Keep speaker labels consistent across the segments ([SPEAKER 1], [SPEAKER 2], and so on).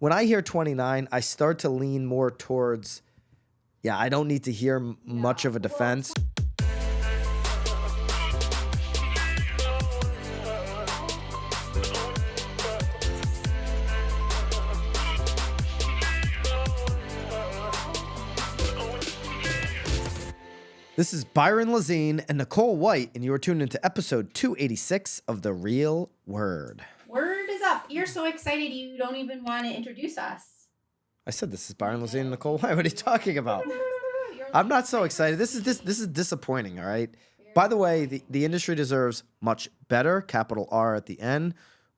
[SPEAKER 1] when I hear 29, I start to lean more towards, I don't need to hear much of a defense. This is Byron, Lazine, and Nicole White, and you are tuned into episode 286 of The Real Word.
[SPEAKER 2] Word is up. You're so excited you don't even want to introduce us.
[SPEAKER 1] I said this is Byron, Lazine, and Nicole White. What are you talking about? I'm not so excited. This is disappointing, all right? By the way, the industry deserves much better, capital R at the end.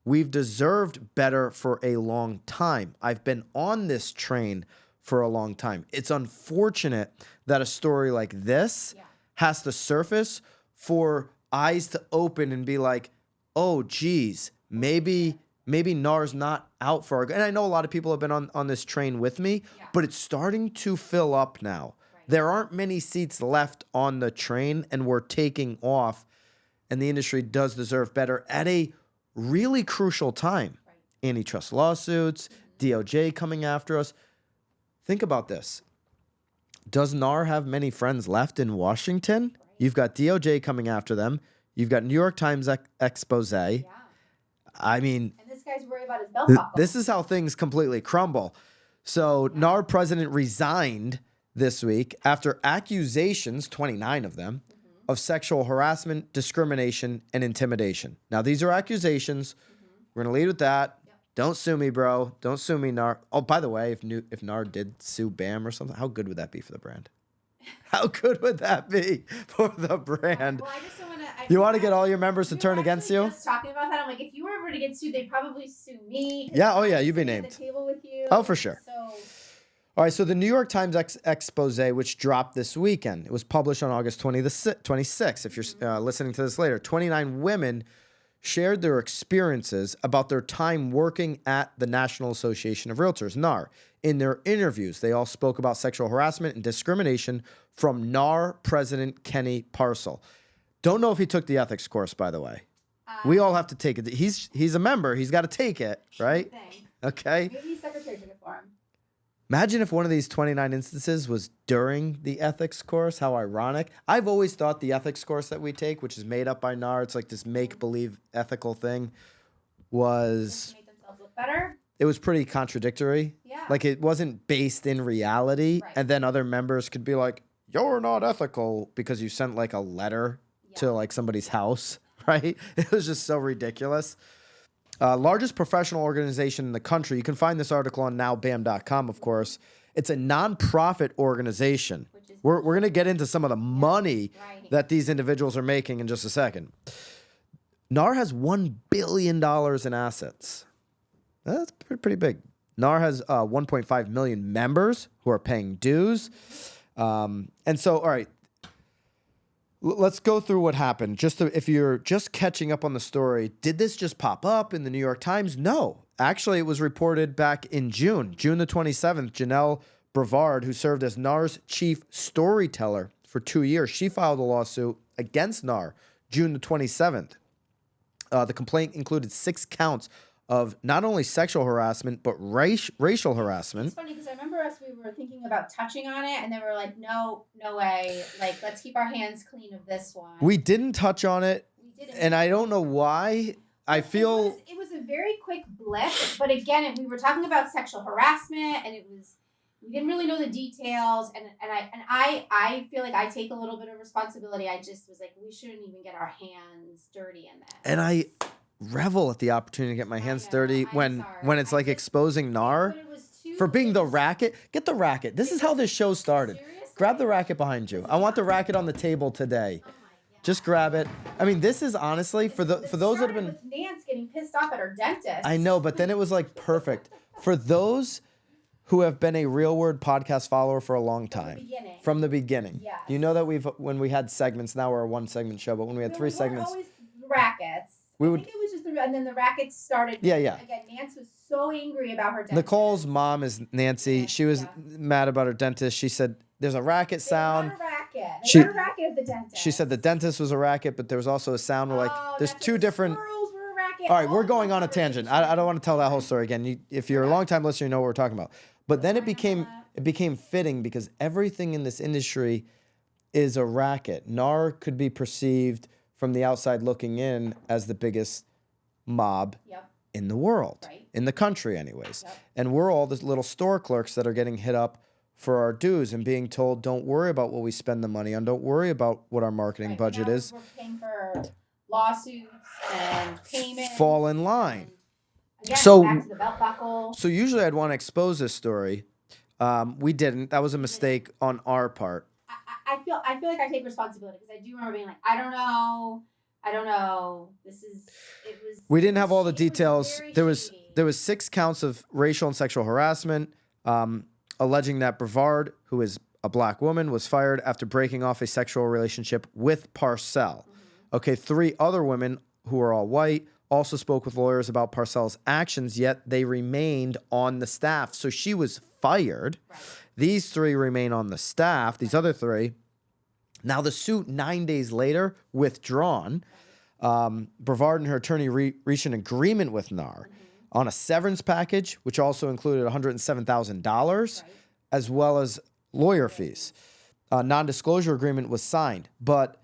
[SPEAKER 1] We've deserved better for a long time. I've been on this train for a long time. It's unfortunate that a story like this has to surface for eyes to open and be like, oh, geez, maybe NAR's not out for our good. And I know a lot of people have been on this train with me, but it's starting to fill up now. Right. There aren't many seats left on the train, and we're taking off, and the industry does deserve better at a really crucial time. Right. Antitrust lawsuits, DOJ coming after us. Think about this. Does NAR have many friends left in Washington? Right. You've got DOJ coming after them. You've got New York Times exposé. Yeah. I mean,
[SPEAKER 2] and this guy's worried about his belt buckle.
[SPEAKER 1] This is how things completely crumble. So NAR president resigned this week after accusations, 29 of them, of sexual harassment, discrimination, and intimidation. Now, these are accusations. We're going to lead with that. Don't sue me, bro. Don't sue me, NAR. Oh, by the way, if NAR did sue BAM or something, how good would that be for the brand? How good would that be for the brand?
[SPEAKER 2] Well, I just don't want to.
[SPEAKER 1] You want to get all your members to turn against you?
[SPEAKER 2] Just talking about that, I'm like, if you were ever to get sued, they'd probably sue me.
[SPEAKER 1] Yeah. Oh, yeah. You'd be named.
[SPEAKER 2] At the table with you.
[SPEAKER 1] Oh, for sure.
[SPEAKER 2] So.
[SPEAKER 1] All right. So the New York Times exposé, which dropped this weekend, it was published on August 26th. If you're listening to this later, 29 women shared their experiences about their time working at the National Association of Realtors, NAR. In their interviews, they all spoke about sexual harassment and discrimination from NAR President Kenny Parcell. Don't know if he took the ethics course, by the way. We all have to take it. He's a member. He's got to take it, right? Okay.
[SPEAKER 2] Maybe his secretary took it for him.
[SPEAKER 1] Imagine if one of these 29 instances was during the ethics course. How ironic. I've always thought the ethics course that we take, which is made up by NAR, it's like this make-believe ethical thing, was...
[SPEAKER 2] Make themselves look better?
[SPEAKER 1] It was pretty contradictory. Yeah. Like, it wasn't based in reality. Right. And then other members could be like, you're not ethical because you sent, like, a letter to, like, somebody's house, right? It was just so ridiculous. Largest professional organization in the country. You can find this article on nowbam.com, of course. It's a nonprofit organization. We're going to get into some of the money that these individuals are making in just a second. NAR has $1 billion in assets. That's pretty big. NAR has 1.5 million members who are paying dues. And so, all right, let's go through what happened. If you're just catching up on the story, did this just pop up in the New York Times? No. Actually, it was reported back in June the 27th. Janelle Brevard, who served as NAR's chief storyteller for 2 years, she filed a lawsuit against NAR June the 27th. The complaint included 6 counts of not only sexual harassment, but racial harassment.
[SPEAKER 2] It's funny because I remember we were thinking about touching on it, and then we were like, no way. Like, let's keep our hands clean of this one.
[SPEAKER 1] We didn't touch on it, and I don't know why. I feel...
[SPEAKER 2] It was a very quick blip, but again, we were talking about sexual harassment, and we didn't really know the details, and I feel like I take a little bit of responsibility. I just was like, we shouldn't even get our hands dirty in this.
[SPEAKER 1] And I revel at the opportunity to get my hands dirty when it's like exposing NAR for being the racket. Get the racket. This is how this show started. Seriously? Grab the racket behind you. I want the racket on the table today. Oh my God. Just grab it. I mean, this is honestly for those that have been
[SPEAKER 2] with Nance getting pissed off at her dentist.
[SPEAKER 1] I know, but then it was like perfect for those who have been a Real Word podcast follower for a long time. From the beginning. Yes. You know that when we had segments, now we're a 1-segment show, but when we had 3 segments.
[SPEAKER 2] Always rackets. I think it was just and then the rackets started.
[SPEAKER 1] Yeah.
[SPEAKER 2] Again, Nance was so angry about her dentist.
[SPEAKER 1] Nicole's mom is Nancy. She was mad about her dentist. She said, there's a racket sound.
[SPEAKER 2] They got a racket at the dentist.
[SPEAKER 1] She said the dentist was a racket, but there was also a sound where, like, there's 2 different...
[SPEAKER 2] Squirrels were a racket. bracket.
[SPEAKER 1] All right, we're going on a tangent. I don't want to tell that whole story again. If you're a long-time listener, you know what we're talking about. But then it became fitting because everything in this industry is a racket. NAR could be perceived from the outside looking in as the biggest mob in the world, in the country anyways. And we're all the little store clerks that are getting hit up for our dues and being told, don't worry about what we spend the money on. Don't worry about what our marketing budget is.
[SPEAKER 2] We're paying for lawsuits and payments.
[SPEAKER 1] Fall in line.
[SPEAKER 2] Again,
[SPEAKER 1] So,
[SPEAKER 2] back to the belt buckle.
[SPEAKER 1] So usually I'd want to expose this story. We didn't. That was a mistake on our part.
[SPEAKER 2] I feel like I take responsibility because I do remember being like, I don't know.
[SPEAKER 1] We didn't have all the details. There was 6 counts of racial and sexual harassment, alleging that Brevard, who is a black woman, was fired after breaking off a sexual relationship with Parcell. Okay, 3 other women who are all white also spoke with lawyers about Parcell's actions, yet they remained on the staff. So she was fired. Right. These 3 remain on the staff. These other 3. Now the suit 9 days later withdrawn. Brevard and her attorney reached an agreement with NAR on a severance package, which also included $107,000, as well as lawyer fees. A non-disclosure agreement was signed, but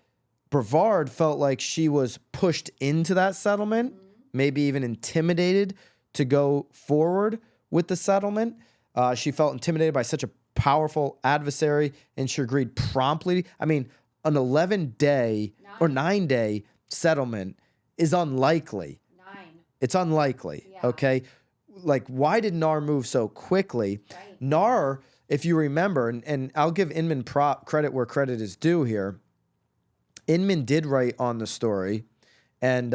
[SPEAKER 1] Brevard felt like she was pushed into that settlement, maybe even intimidated to go forward with the settlement. She felt intimidated by such a powerful adversary, and she agreed promptly. I mean, an 11-day or 9-day settlement is unlikely.
[SPEAKER 2] 9.
[SPEAKER 1] It's unlikely, okay? Like, why did NAR move so quickly? Right. NAR, if you remember, and I'll give Inman credit where credit is due here, Inman did write on the story, and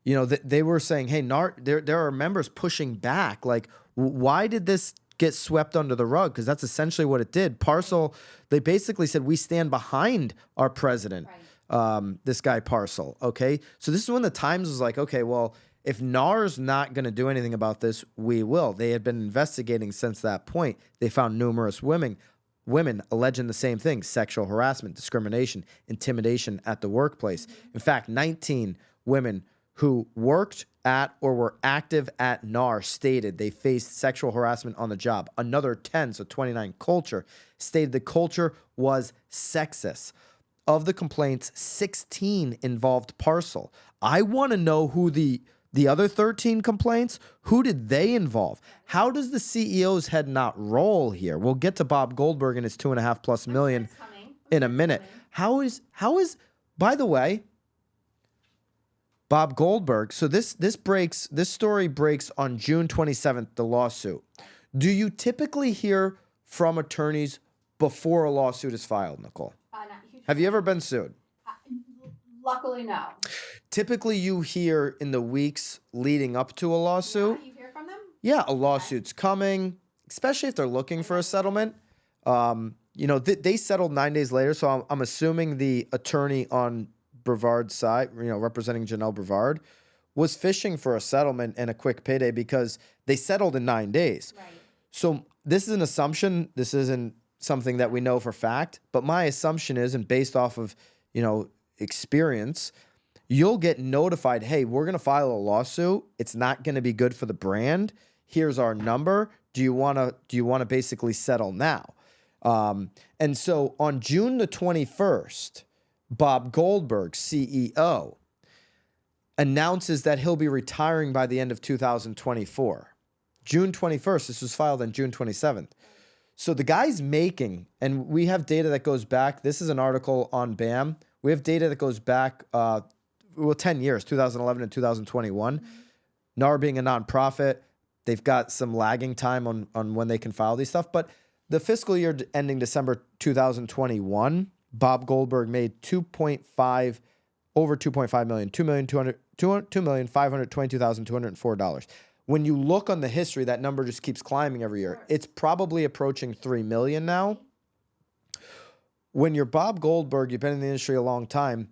[SPEAKER 1] they were saying, hey, NAR, there are members pushing back. Like, why did this get swept under the rug? Because that's essentially what it did. Parcell, they basically said, we stand behind our president, this guy Parcell, okay? So this is when the Times was like, okay, well, if NAR's not going to do anything about this, we will. They had been investigating since that point. They found numerous women alleging the same thing: sexual harassment, discrimination, intimidation at the workplace. In fact, 19 women who worked at or were active at NAR stated they faced sexual harassment on the job. Another 10, so 29 culture, stated the culture was sexist. Of the complaints, 16 involved Parcell. I want to know who the other 13 complaints, who did they involve? How does the CEO's head not roll here? We'll get to Bob Goldberg and his $2.5+ million in a minute. How is, by the way, Bob Goldberg, so this story breaks on June 27th, the lawsuit. Do you typically hear from attorneys before a lawsuit is filed, Nicole? Have you ever been sued?
[SPEAKER 2] Luckily, no.
[SPEAKER 1] Typically, you hear in the weeks leading up to a lawsuit.
[SPEAKER 2] You hear from them?
[SPEAKER 1] Yeah, a lawsuit's coming, especially if they're looking for a settlement. They settled 9 days later, so I'm assuming the attorney on Brevard's side, representing Janelle Brevard, was fishing for a settlement and a quick payday because they settled in 9 days. Right. So this is an assumption. This isn't something that we know for fact, but my assumption is, and based off of, experience, you'll get notified, hey, we're going to file a lawsuit. It's not going to be good for the brand. Here's our number. Do you want to basically settle now? And so on June the 21st, Bob Goldberg, CEO, announces that he'll be retiring by the end of 2024. June 21st, this was filed on June 27th. So the guy's making, and we have data that goes back, this is an article on BAM. We have data that goes back, 10 years, 2011 and 2021. NAR being a nonprofit, they've got some lagging time on when they can file these stuff. But the fiscal year ending December 2021, Bob Goldberg made over $2.5 million, $2,522,204. When you look on the history, that number just keeps climbing every year. It's probably approaching $3 million now. When you're Bob Goldberg, you've been in the industry a long time,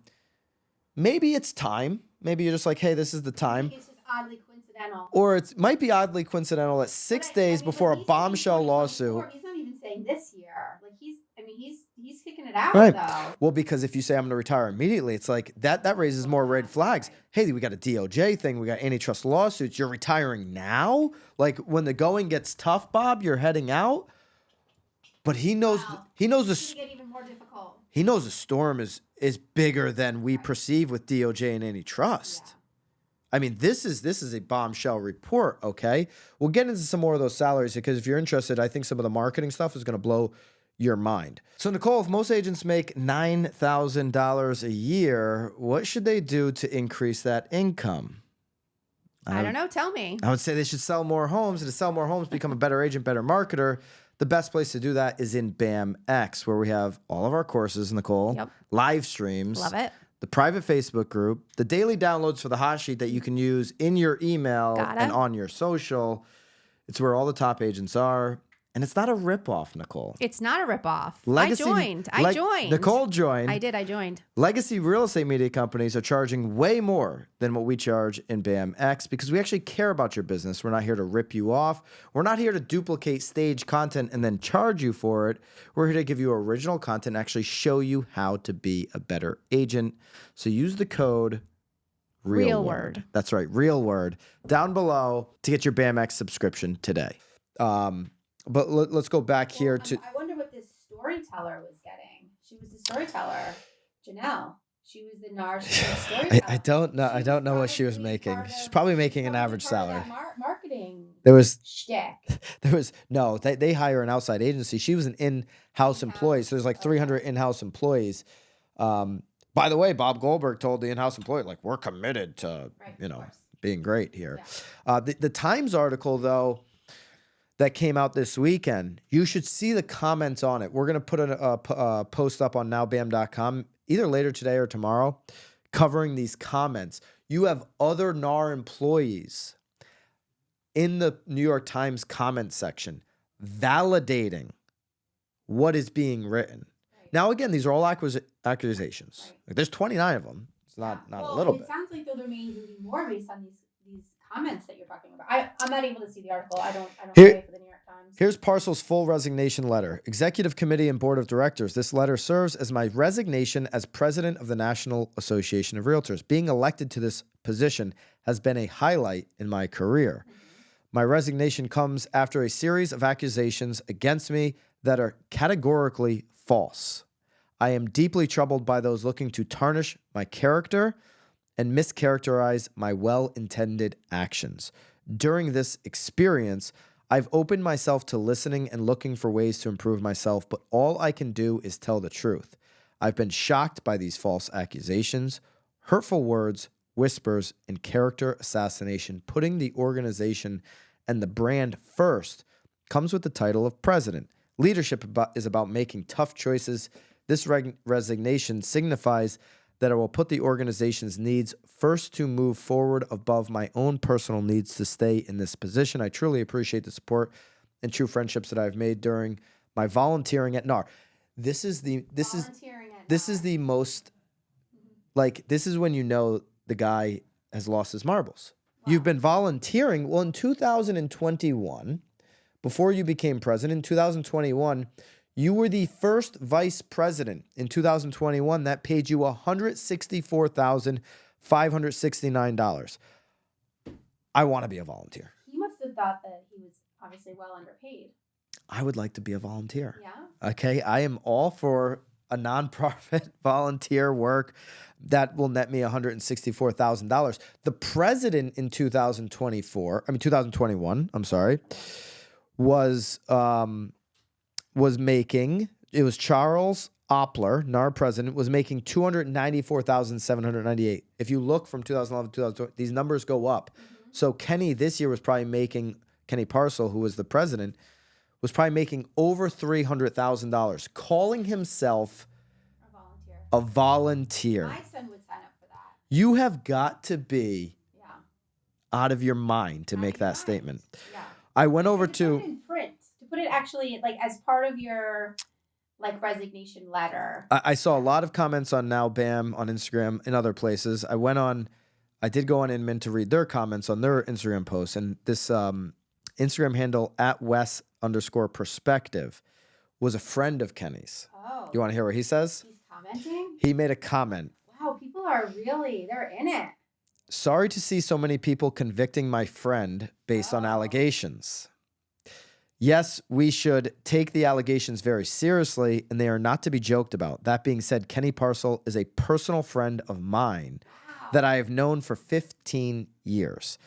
[SPEAKER 1] maybe it's time. Maybe you're just like, hey, this is the time.
[SPEAKER 2] It's just oddly coincidental.
[SPEAKER 1] Or it might be oddly coincidental that 6 days before a bombshell lawsuit.
[SPEAKER 2] He's not even saying this year. Like he's kicking it it out,
[SPEAKER 1] Right.
[SPEAKER 2] though.
[SPEAKER 1] Well, because if you say I'm going to retire immediately, it's like that raises more red flags. Hey, we got a DOJ thing. We got antitrust lawsuits. You're retiring now? Like when the going gets tough, Bob, you're heading out. But he knows
[SPEAKER 2] It's gonna get even more difficult.
[SPEAKER 1] He knows the storm is bigger than we perceive with DOJ and antitrust.
[SPEAKER 2] Yeah.
[SPEAKER 1] I mean, this is a bombshell report, okay? We'll get into some more of those salaries because if you're interested, I think some of the marketing stuff is going to blow your mind. So, Nicole, if most agents make $9,000 a year, what should they do to increase that income?
[SPEAKER 2] I don't know. Tell me.
[SPEAKER 1] I would say they should sell more homes, and to sell more homes, become a better agent, better marketer. The best place to do that is in BAMX, where we have all of our courses, Nicole, live streams,
[SPEAKER 2] Love it,
[SPEAKER 1] the private Facebook group, the daily downloads for the hot sheet that you can use in your email and on your social. It's where all the top agents are. And it's not a ripoff, Nicole.
[SPEAKER 2] It's not a ripoff.
[SPEAKER 1] Legacy,
[SPEAKER 2] I joined.
[SPEAKER 1] Nicole joined.
[SPEAKER 2] I joined.
[SPEAKER 1] Legacy real estate media companies are charging way more than what we charge in BAMX because we actually care about your business. We're not here to rip you off. We're not here to duplicate stage content and then charge you for it. We're here to give you original content and actually show you how to be a better agent. So use the code Real Word. That's right, Real Word, down below to get your BAMX subscription today. But let's go back here to...
[SPEAKER 2] I wonder what this storyteller was getting. She was the storyteller, Janelle. She was the NAR storyteller.
[SPEAKER 1] I don't know. I don't know what she was making. She's probably making an average salary.
[SPEAKER 2] Marketing.
[SPEAKER 1] There was
[SPEAKER 2] shtick.
[SPEAKER 1] No. They hire an outside agency. She was an in-house employee. So there's like 300 in-house employees. By the way, Bob Goldberg told the in-house employee, like, we're committed to being great here. Yeah. The Times article though, that came out this weekend, you should see the comments on it. We're going to put a post up on nowbam.com either later today or tomorrow covering these comments. You have other NAR employees in the New York Times comment section validating what is being written. Right. Now, again, these are all accusations. Right. Like, there's 29 of them. It's not a little bit.
[SPEAKER 2] It sounds like there may even be more based on these comments that you're talking about. I'm not able to see the article. I don't pay for the New York Times.
[SPEAKER 1] Here's Parcell's full resignation letter. Executive Committee and Board of Directors. This letter serves as my resignation as president of the National Association of Realtors. Being elected to this position has been a highlight in my career. My resignation comes after a series of accusations against me that are categorically false. I am deeply troubled by those looking to tarnish my character and mischaracterize my well-intended actions. During this experience, I've opened myself to listening and looking for ways to improve myself, but all I can do is tell the truth. I've been shocked by these false accusations, hurtful words, whispers, and character assassination. Putting the organization and the brand first comes with the title of president. Leadership is about making tough choices. This resignation signifies that I will put the organization's needs first to move forward above my own personal needs to stay in this position. I truly appreciate the support and true friendships that I've made during my volunteering at NAR. This is the most, like, this is when you know the guy has lost his marbles. Wow. You've been volunteering. Well, in 2021, before you became president, in 2021, you were the first vice president in 2021 that paid you $164,569. I want to be a volunteer.
[SPEAKER 2] He must have thought that he was obviously well underpaid.
[SPEAKER 1] I would like to be a volunteer.
[SPEAKER 2] Yeah.
[SPEAKER 1] Okay. I am all for a nonprofit volunteer work that will net me $164,000. The president in 2021, was making, it was Charles Oppler, NAR president, was making $294,798. If you look from 2011 to 2020, these numbers go up. Mm-hmm. So Kenny this year was probably making, Kenny Parcell, who was the president, was probably making over $300,000, calling himself a volunteer.
[SPEAKER 2] My son would sign up for that.
[SPEAKER 1] You have got to be out of your mind to make that statement. Yeah. I went over to...
[SPEAKER 2] Put it in print. To put it actually like as part of your resignation letter.
[SPEAKER 1] I saw a lot of comments on Now Bam on Instagram and other places. I did go on Inman to read their comments on their Instagram posts, and this Instagram handle @Wes_perspective was a friend of Kenny's.
[SPEAKER 2] Oh.
[SPEAKER 1] You want to hear what he says?
[SPEAKER 2] He's commenting?
[SPEAKER 1] He made a comment.
[SPEAKER 2] Wow, people are really, they're in it.
[SPEAKER 1] Sorry to see so many people convicting my friend based on allegations. Yes, we should take the allegations very seriously, and they are not to be joked about. That being said, Kenny Parcell is a personal friend of mine that I have known for 15 years.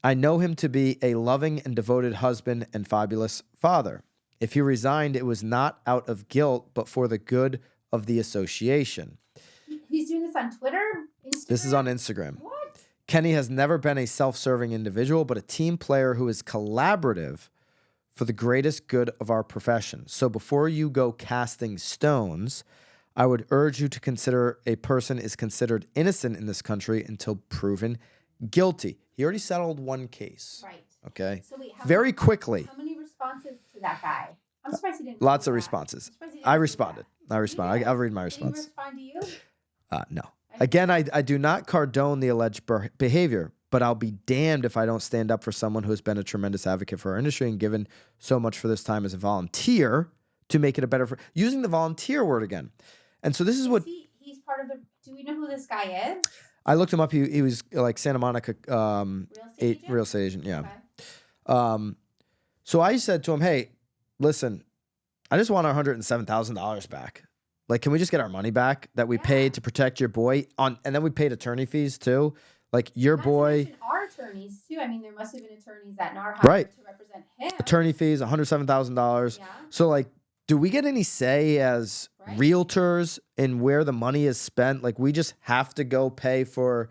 [SPEAKER 1] I know him to be a loving and devoted husband and fabulous father. If he resigned, it was not out of guilt, but for the good of the association.
[SPEAKER 2] He's doing this on Twitter? Instagram?
[SPEAKER 1] This is on Instagram.
[SPEAKER 2] What?
[SPEAKER 1] Kenny has never been a self-serving individual, but a team player who is collaborative for the greatest good of our profession. So before you go casting stones, I would urge you to consider a person is considered innocent in this country until proven guilty. He already settled one case.
[SPEAKER 2] Right.
[SPEAKER 1] Okay.
[SPEAKER 2] So wait,
[SPEAKER 1] very quickly.
[SPEAKER 2] How many responses to that guy? I'm surprised he didn't.
[SPEAKER 1] Lots of responses. I responded. I'll read my response.
[SPEAKER 2] Did he respond to you?
[SPEAKER 1] No. Again, I do not condone the alleged behavior, but I'll be damned if I don't stand up for someone who has been a tremendous advocate for our industry and given so much for this time as a volunteer to make it a better... using the volunteer word again. And so this is what...
[SPEAKER 2] He's part of the... Do we know who this guy is?
[SPEAKER 1] I looked him up. He was like Santa Monica real estate agent. Yeah. Okay. So I said to him, hey, listen, I just want our $107,000 back. Like, can we just get our money back that we paid to protect your boy and then we paid attorney fees too? Like your boy.
[SPEAKER 2] Our attorneys too. I mean, there must have been attorneys that NAR hired to represent him.
[SPEAKER 1] Attorney fees, $107,000. Yeah. So like, do we get any say as realtors in where the money is spent? Like, we just have to go pay for,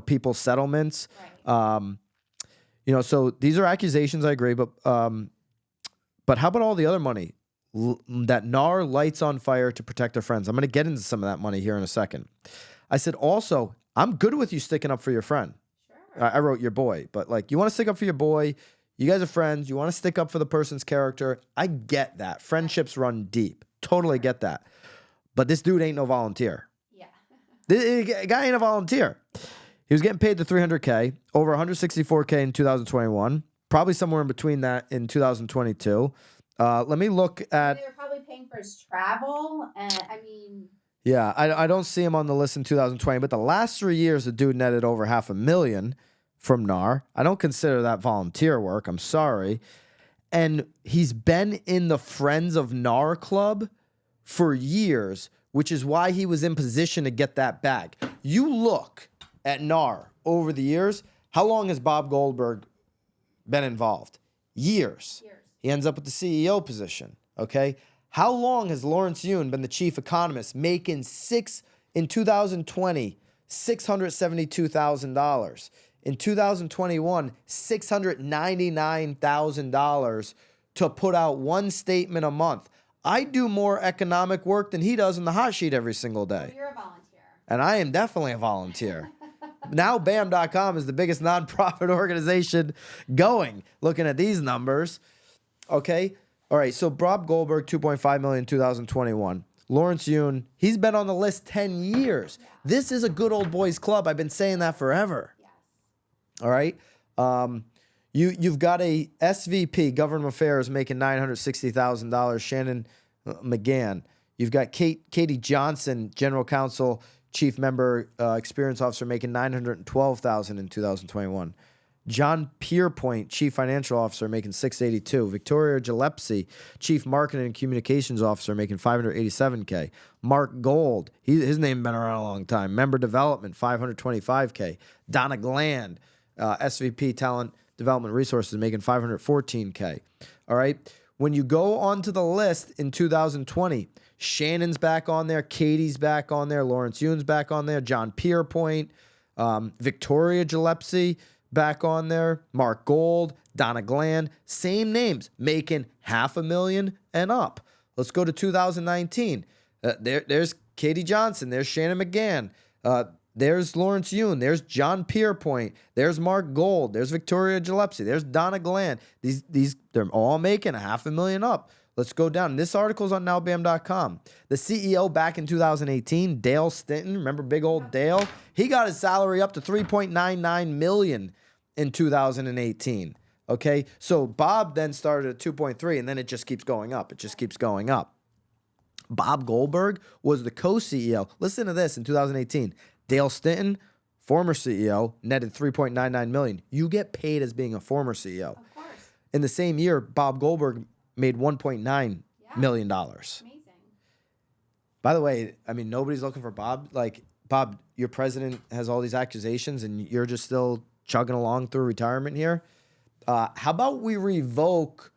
[SPEAKER 1] people's settlements. Right. So these are accusations. I agree, but how about all the other money that NAR lights on fire to protect their friends? I'm going to get into some of that money here in a second. I said, also, I'm good with you sticking up for your friend. Sure. I wrote your boy, but like, you want to stick up for your boy. You guys are friends. You want to stick up for the person's character. I get that. Friendships run deep. Totally get that. But this dude ain't no volunteer. Yeah. This guy ain't a volunteer. He was getting paid the $300K, over $164K in 2021, probably somewhere in between that in 2022. Let me look at...
[SPEAKER 2] They were probably paying for his travel, and
[SPEAKER 1] Yeah, I don't see him on the list in 2020, but the last 3 years, the dude netted over $500,000 from NAR. I don't consider that volunteer work. I'm sorry. And he's been in the Friends of NAR Club for years, which is why he was in position to get that bag. You look at NAR over the years, how long has Bob Goldberg been involved? Years. He ends up with the CEO position, okay? How long has Lawrence Yun been the chief economist, making in 2020, $672,000? In 2021, $699,000 to put out one statement a month. I do more economic work than he does in the hot sheet every single day.
[SPEAKER 2] Well, you're a volunteer.
[SPEAKER 1] And I am definitely a volunteer. Now BAM.com is the biggest nonprofit organization going, looking at these numbers. Okay? All right, so Bob Goldberg, $2.5 million in 2021. Lawrence Yun, he's been on the list 10 years. Yeah. This is a good old boys club. I've been saying that forever. Yes. All right? You've got a SVP, Government Affairs, making $960,000, Shannon McGann. You've got Katie Johnson, General Counsel, Chief Member Experience Officer, making $912,000 in 2021. John Pierpoint, Chief Financial Officer, making $682,000. Victoria Gillespie, Chief Marketing and Communications Officer, making $587K. Mark Gold, his name been around a long time. Member Development, $525K. Donna Gland, SVP Talent Development Resources, making $514K. All right. When you go onto the list in 2020, Shannon's back on there, Katie's back on there, Lawrence Yun's back on there, John Pierpoint, Victoria Gillespie back on there, Mark Gold, Donna Gland, same names, making $500,000 and up. Let's go to 2019. There's Katie Johnson, there's Shannon McGann, there's Lawrence Yun, there's John Pierpoint, there's Mark Gold, there's Victoria Gillespie, there's Donna Gland. These they're all making $500,000 up. Let's go down. This article's on nowbam.com. The CEO back in 2018, Dale Stinton, remember big old Dale? He got his salary up to $3.99 million in 2018. Okay, so Bob then started at 2.3, and then it just keeps going up. It just keeps going up. Bob Goldberg was the co-CEO. Listen to this in 2018. Dale Stinton, former CEO, netted $3.99 million. You get paid as being a former CEO.
[SPEAKER 2] Of course.
[SPEAKER 1] In the same year, Bob Goldberg made $1.9 million.
[SPEAKER 2] Amazing.
[SPEAKER 1] By the way, I mean, nobody's looking for Bob. Like, Bob, your president has all these accusations, and you're just still chugging along through retirement here. How about we revoke,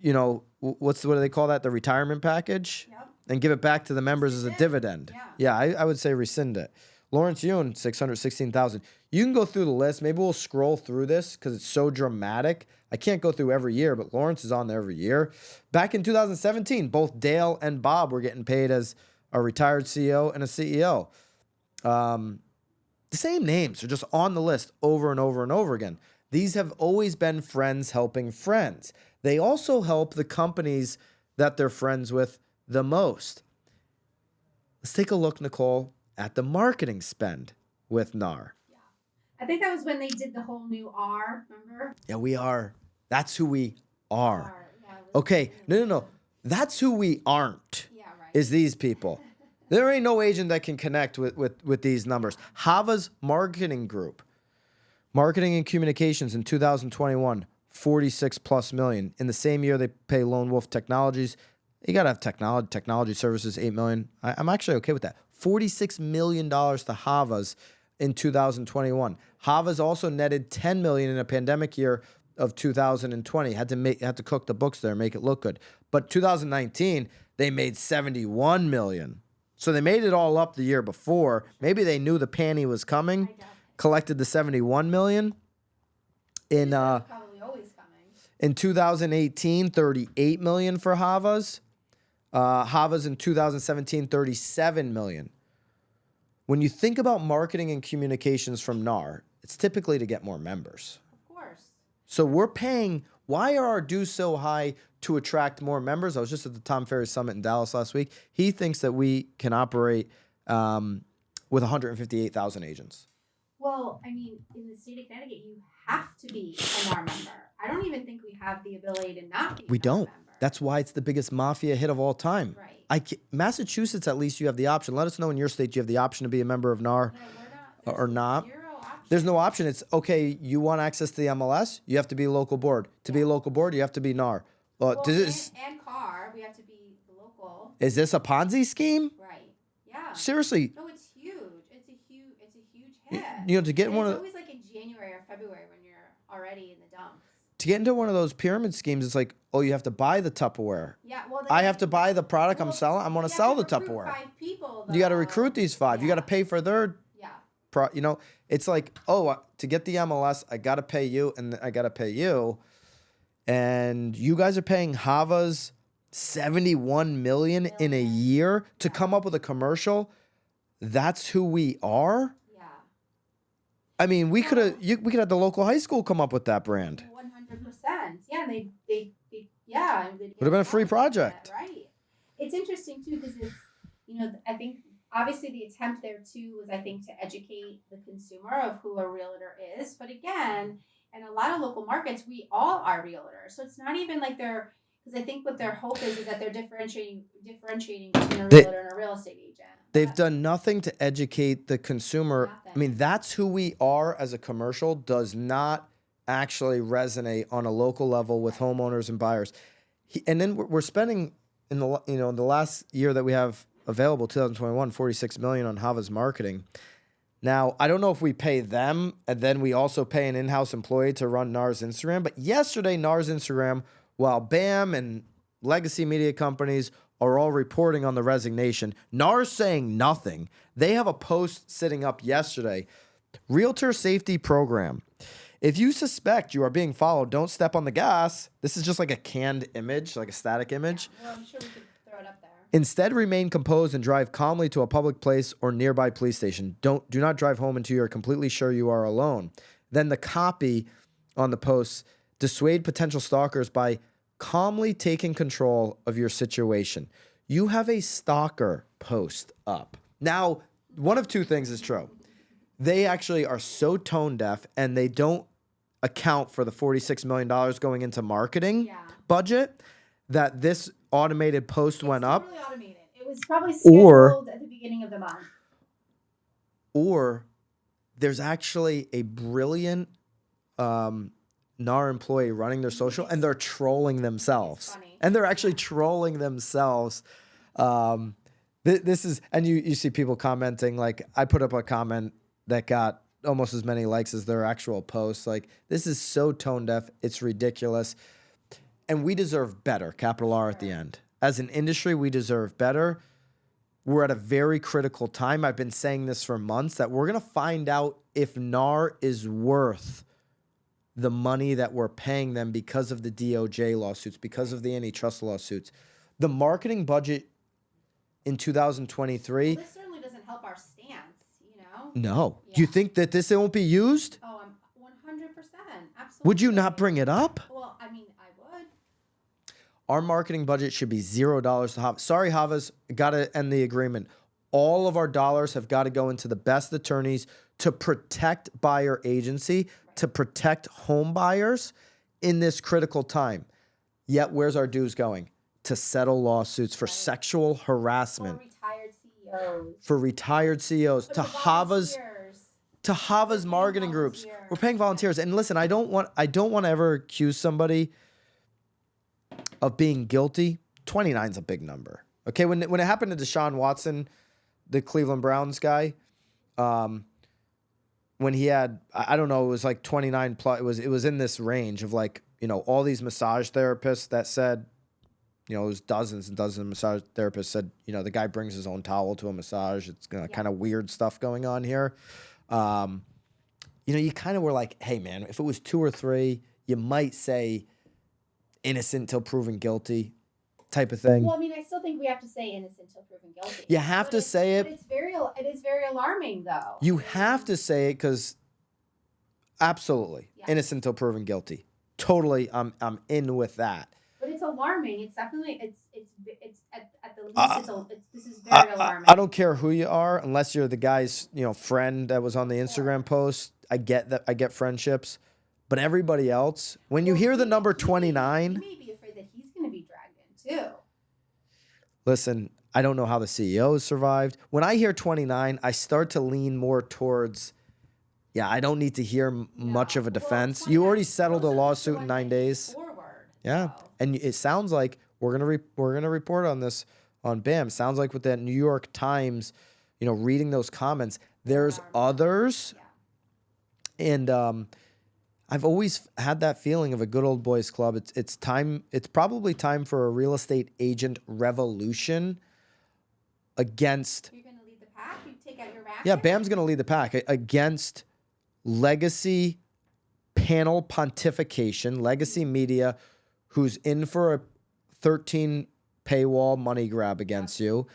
[SPEAKER 1] what do they call that? The retirement package?
[SPEAKER 2] Yep.
[SPEAKER 1] And give it back to the members as a dividend. Yeah, I would say rescind it. Lawrence Yun, $616,000. You can go through the list. Maybe we'll scroll through this because it's so dramatic. I can't go through every year, but Lawrence is on there every year. Back in 2017, both Dale and Bob were getting paid as a retired CEO and a CEO. The same names are just on the list over and over and over again. These have always been friends helping friends. They also help the companies that they're friends with the most. Let's take a look, Nicole, at the marketing spend with NAR.
[SPEAKER 2] Yeah. I think that was when they did the whole new R, remember?
[SPEAKER 1] Yeah, we are. That's who we are.
[SPEAKER 2] Yeah,
[SPEAKER 1] Okay, no. That's who we aren't.
[SPEAKER 2] Yeah, right.
[SPEAKER 1] Is these people. There ain't no agent that can connect with these numbers. Hava's marketing group, marketing and communications in 2021, 46 plus million. In the same year, they pay Lone Wolf Technologies. You got to have technology services, $8 million. I'm actually okay with that. $46 million to Hava's in 2021. Hava's also netted $10 million in a pandemic year of 2020. Had to cook the books there, make it look good. But 2019, they made $71 million. So they made it all up the year before. Maybe they knew the panty was coming. Collected the $71 million.
[SPEAKER 2] Probably always coming.
[SPEAKER 1] In 2018, $38 million for Hava's. Hava's in 2017, $37 million. When you think about marketing and communications from NAR, it's typically to get more members.
[SPEAKER 2] Of course.
[SPEAKER 1] So we're paying. Why are our dues so high to attract more members? I was just at the Tom Ferry Summit in Dallas last week. He thinks that we can operate with 158,000 agents.
[SPEAKER 2] Well, I mean, in the state of Connecticut, you have to be a NAR member. I don't even think we have the ability to not be a
[SPEAKER 1] We
[SPEAKER 2] NAR
[SPEAKER 1] don't.
[SPEAKER 2] member.
[SPEAKER 1] That's why it's the biggest mafia hit of all time.
[SPEAKER 2] Right.
[SPEAKER 1] Massachusetts, at least you have the option. Let us know in your state you have the option to be a member of NAR or not.
[SPEAKER 2] Zero option.
[SPEAKER 1] There's no option. It's, okay, you want access to the MLS, you have to be a local board. To be a local board, you have to be NAR.
[SPEAKER 2] Well, and CAR, we have to be the local.
[SPEAKER 1] Is this a Ponzi scheme?
[SPEAKER 2] Right. Yeah.
[SPEAKER 1] Seriously.
[SPEAKER 2] No, it's huge. It's a huge hit.
[SPEAKER 1] To get one of
[SPEAKER 2] it's always like in January or February when you're already in the dumps.
[SPEAKER 1] To get into one of those pyramid schemes, it's like, oh, you have to buy the Tupperware.
[SPEAKER 2] Yeah, well,
[SPEAKER 1] I have to buy the product I'm selling. I'm going to sell the
[SPEAKER 2] recruit
[SPEAKER 1] Tupperware.
[SPEAKER 2] 5 people,
[SPEAKER 1] You got to
[SPEAKER 2] though.
[SPEAKER 1] recruit these 5. You got to pay for their it's like, to get the MLS, I got to pay you and I got to pay you. And you guys are paying Hava's $71 million in a year to come up with a commercial. That's who we are.
[SPEAKER 2] Yeah.
[SPEAKER 1] I mean, we could have the local high school come up with that brand.
[SPEAKER 2] 100%. Yeah, they
[SPEAKER 1] Would have been a free project.
[SPEAKER 2] Right. It's interesting too because it's I think obviously the attempt there too was I think to educate the consumer of who a realtor is, but again, in a lot of local markets, we all are realtors, so it's not even like they're because I think what their hope is that they're differentiating between a realtor and a real estate agent.
[SPEAKER 1] They've done nothing to educate the consumer.
[SPEAKER 2] Nothing.
[SPEAKER 1] I mean, that's who we are as a commercial does not actually resonate on a local level with homeowners and buyers. And then we're spending in the in the last year that we have available, 2021, $46 million on Hava's marketing. Now, I don't know if we pay them and then we also pay an in-house employee to run NAR's Instagram. But yesterday, NAR's Instagram, while BAM and legacy media companies are all reporting on the resignation, NAR's saying nothing. They have a post sitting up yesterday. Realtor Safety Program. If you suspect you are being followed, don't step on the gas. This is just like a canned image, like a static image.
[SPEAKER 2] Well, I'm sure we could throw it up there.
[SPEAKER 1] Instead, remain composed and drive calmly to a public place or nearby police station. Do not drive home until you are completely sure you are alone. Then the copy on the post, dissuade potential stalkers by calmly taking control of your situation. You have a stalker post up. Now, one of two things is true. They actually are so tone deaf and they don't account for the $46 million going into marketing budget, that this automated post went up.
[SPEAKER 2] Totally automated. It was probably scheduled at the beginning of the month.
[SPEAKER 1] Or there's actually a brilliant NAR employee running their social, and they're trolling themselves. And they're actually trolling themselves. This is, and you see people commenting, like I put up a comment that got almost as many likes as their actual posts. Like, this is so tone deaf. It's ridiculous. And we deserve better, capital R at the end. As an industry, we deserve better. We're at a very critical time. I've been saying this for months, that we're going to find out if NAR is worth the money that we're paying them because of the DOJ lawsuits, because of the antitrust lawsuits. The marketing budget in 2023.
[SPEAKER 2] Well, this certainly doesn't help our stance, you know?
[SPEAKER 1] No. Yeah. Do you think that this won't be used?
[SPEAKER 2] Oh, I'm 100%. Absolutely.
[SPEAKER 1] Would you not bring it up?
[SPEAKER 2] Well, I mean, I would.
[SPEAKER 1] Our marketing budget should be $0 to Havas. Sorry, Havas, got to end the agreement. All of our dollars have got to go into the best attorneys to protect buyer agency, to protect home buyers in this critical time. Yet, where's our dues going? To settle lawsuits for sexual harassment. For retired CEOs. To Havas marketing groups. We're paying volunteers. And listen, I don't want to ever accuse somebody of being guilty. 29 is a big number. Okay, when it happened to Deshaun Watson, the Cleveland Browns guy, when he had, I don't know, it was like 29 plus. It was in this range of, like, you know, all these massage therapists that said, you know, it was dozens and dozens of massage therapists said, you know, the guy brings his own towel to a massage. It's kind of weird stuff going on here. You know, you kind of were like, hey, man, if it was 2 or 3, you might say innocent till proven guilty type of thing.
[SPEAKER 2] Well, I mean, I still think we have to say innocent till proven guilty.
[SPEAKER 1] You have to say it.
[SPEAKER 2] But it is very alarming, though.
[SPEAKER 1] You have to say it because absolutely innocent till proven guilty. Totally, I'm in with that.
[SPEAKER 2] But it's alarming. It's definitely it's at the least this is very alarming.
[SPEAKER 1] I don't care who you are, unless you're the guy's, you know, friend that was on the Instagram post. I get that. I get friendships, but everybody else, when you hear the number 29,
[SPEAKER 2] you may be afraid that he's going to be dragged in too.
[SPEAKER 1] Listen, I don't know how the CEOs survived. When I hear 29, I start to lean more towards, I don't need to hear much of a defense. You already settled a lawsuit in 9 days. Yeah, and it sounds like we're gonna report on this on BAM. Sounds like with that New York Times, you know, reading those comments, there's others, and I've always had that feeling of a good old boys club. It's time. It's probably time for a real estate agent revolution against.
[SPEAKER 2] You're gonna lead the pack. You take out your racket.
[SPEAKER 1] Yeah, BAM's gonna lead the pack against legacy panel pontification, legacy media, who's in for a 13 paywall money grab against you,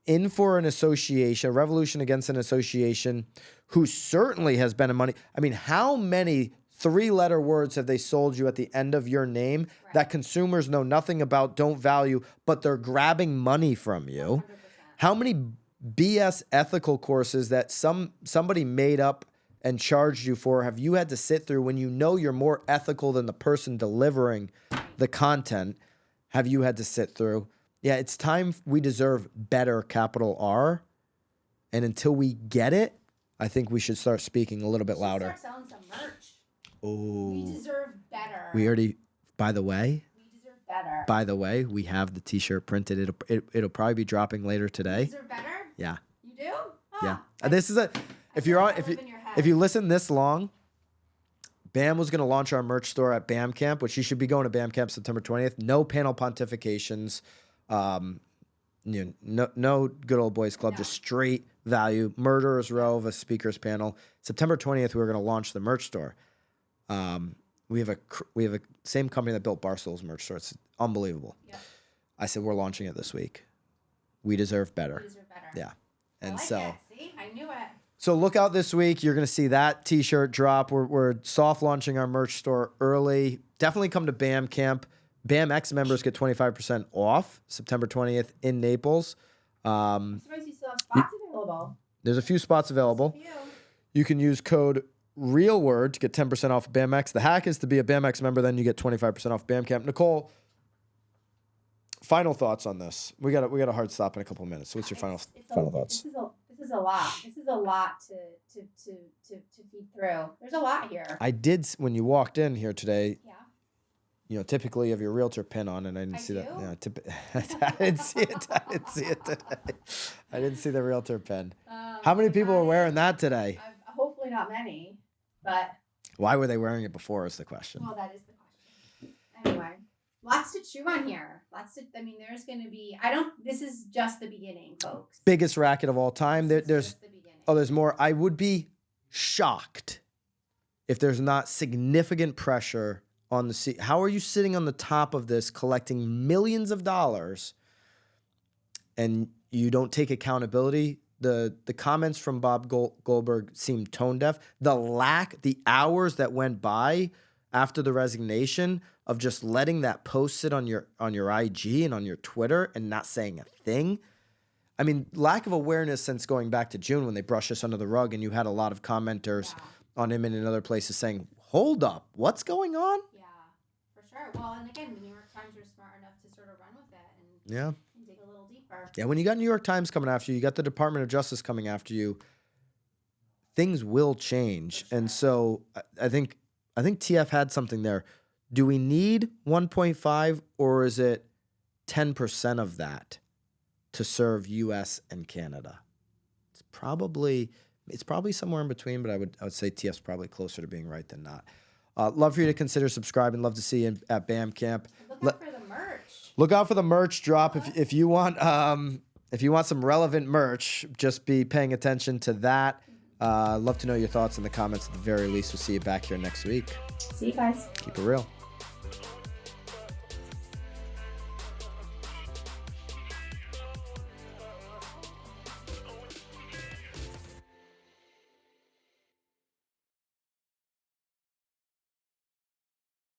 [SPEAKER 1] in for an association, a revolution against an association who certainly has been a money. I mean, how many 3-letter words have they sold you at the end of your name that consumers know nothing about, don't value, but they're grabbing money from you? 100%. How many BS ethical courses that somebody made up and charged you for have you had to sit through when you know you're more ethical than the person delivering the content? Have you had to sit through? Yeah, it's time. We deserve better, capital R. And until we get it, I think we should start speaking a little bit louder.
[SPEAKER 2] Start selling some merch.
[SPEAKER 1] Oh,
[SPEAKER 2] we deserve better.
[SPEAKER 1] We already. By the way.
[SPEAKER 2] We deserve better.
[SPEAKER 1] By the way, we have the T-shirt printed. It'll probably be dropping later today.
[SPEAKER 2] We deserve better.
[SPEAKER 1] Yeah.
[SPEAKER 2] You do? Oh,
[SPEAKER 1] yeah. This is a. If you listen this long, BAM was going to launch our merch store at BAM Camp, which you should be going to BAM Camp September 20th. No panel pontifications. No good old boys club, just straight value. Murderers Row of a speakers panel. September 20th, we were going to launch the merch store. We have a same company that built Barstool's merch store. It's unbelievable. Yep. I said we're launching it this week. We deserve better. Yeah, and
[SPEAKER 2] See, I knew it.
[SPEAKER 1] So look out this week. You're going to see that T-shirt drop. We're soft launching our merch store early. Definitely come to BAM Camp. BAM X members get 25% off September 20th in Naples.
[SPEAKER 2] I'm surprised you still have spots available.
[SPEAKER 1] There's a few spots available. You can use code real word to get 10% off BAMX. The hack is to be a BAMX member, then you get 25% off BAMCamp. Nicole, final thoughts on this. We got a hard stop in a couple of minutes. So what's your final thoughts?
[SPEAKER 2] This is a lot. This is a lot to feed through. There's a lot here.
[SPEAKER 1] I did, when you walked in here today,
[SPEAKER 2] Yeah.
[SPEAKER 1] you know, typically you have your realtor pin on, and I didn't see that. Yeah, I didn't see it. I didn't see it today. I didn't see the realtor pin. How many people are wearing that today?
[SPEAKER 2] Hopefully not many, but.
[SPEAKER 1] Why were they wearing it before is the question.
[SPEAKER 2] Well, that is the question. Anyway, lots to chew on here. There's going to be, this is just the beginning, folks.
[SPEAKER 1] Biggest racket of all time. There's more. I would be shocked if there's not significant pressure on the seat. How are you sitting on the top of this collecting millions of dollars and you don't take accountability? The comments from Bob Goldberg seem tone deaf. The hours that went by after the resignation of just letting that post sit on your IG and on your Twitter and not saying a thing. I mean, lack of awareness since going back to June when they brushed us under the rug, and you had a lot of commenters on him and in other places saying, hold up, what's going on?
[SPEAKER 2] Yeah, for sure. Well, and again, the New York Times were smart enough to sort of run with it and dig a little deeper.
[SPEAKER 1] Yeah, when you got New York Times coming after you got the Department of Justice coming after you, things will change. Sure. And so I think TF had something there. Do we need 1.5 or is it 10% of that to serve U.S. and Canada? It's probably somewhere in between, but I would say TF's probably closer to being right than not. Love for you to consider subscribing. Love to see you at BAM Camp.
[SPEAKER 2] Look out for the merch.
[SPEAKER 1] Look out for the merch drop. If you want some relevant merch, just be paying attention to that. Love to know your thoughts in the comments at the very least. We'll see you back here next week.
[SPEAKER 2] See you guys.
[SPEAKER 1] Keep it real.